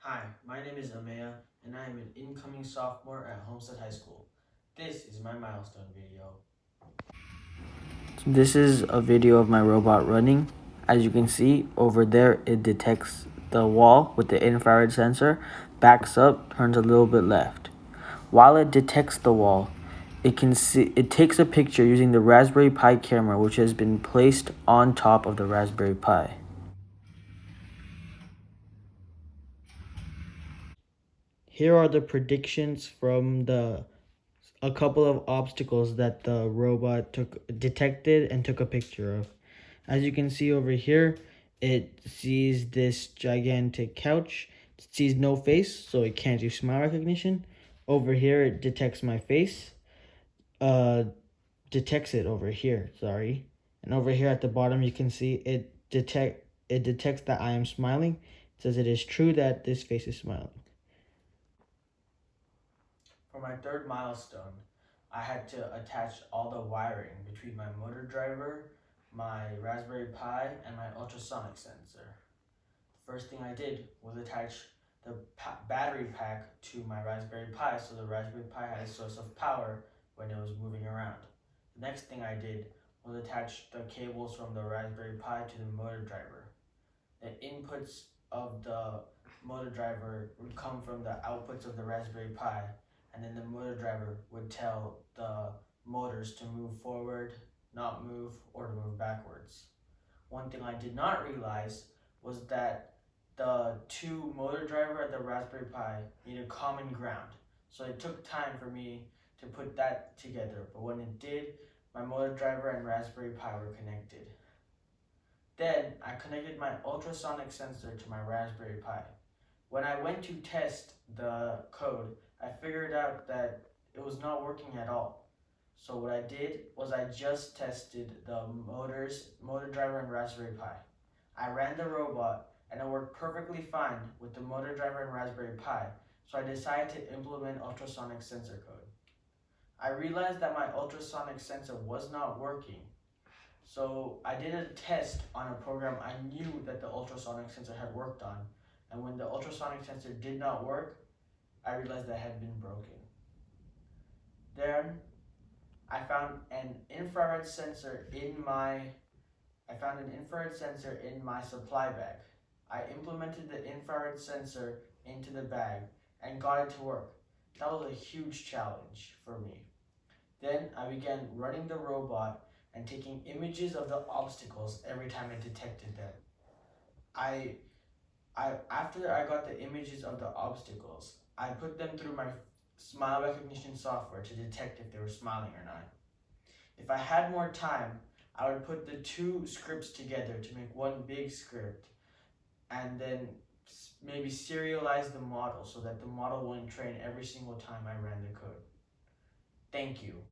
Hi, my name is Ameya, and I am an incoming sophomore at Homestead High School. This is my milestone video. This is a video of my robot running. As you can see, over there it detects the wall with the infrared sensor, backs up, turns a little bit left. While it detects the wall, it takes a picture using the Raspberry Pi camera, which has been placed on top of the Raspberry Pi. Here are the predictions from a couple of obstacles that the robot detected and took a picture of. As you can see over here, it sees this gigantic couch. It sees no face, so it can't do smile recognition. Over here, it detects my face. Detects it over here, sorry. And over here at the bottom, you can see it detects that I am smiling. It says it is true that this face is smiling. For my third milestone, I had to attach all the wiring between my motor driver, my Raspberry Pi, and my ultrasonic sensor. The first thing I did was attach the battery pack to my Raspberry Pi so the Raspberry Pi had a source of power when it was moving around. The next thing I did was attach the cables from the Raspberry Pi to the motor driver. The inputs of the motor driver would come from the outputs of the Raspberry Pi, and then the motor driver would tell the motors to move forward, not move, or to move backwards. One thing I did not realize was that the two motor driver and the Raspberry Pi needed common ground. So it took time for me to put that together, but when it did, my motor driver and Raspberry Pi were connected. Then I connected my ultrasonic sensor to my Raspberry Pi. When I went to test the code, I figured out that it was not working at all. So what I did was I just tested the motor driver and Raspberry Pi. I ran the robot and it worked perfectly fine with the motor driver and Raspberry Pi, so I decided to implement ultrasonic sensor code. I realized that my ultrasonic sensor was not working, so I did a test on a program I knew that the ultrasonic sensor had worked on, and when the ultrasonic sensor did not work, I realized that it had been broken. Then I found an infrared sensor in my supply bag. I implemented the infrared sensor into the bag and got it to work. That was a huge challenge for me. Then I began running the robot and taking images of the obstacles every time it detected them. I, After I got the images of the obstacles, I put them through my smile recognition software to detect if they were smiling or not. If I had more time, I would put the two scripts together to make one big script and then maybe serialize the model so that the model wouldn't train every single time I ran the code. Thank you.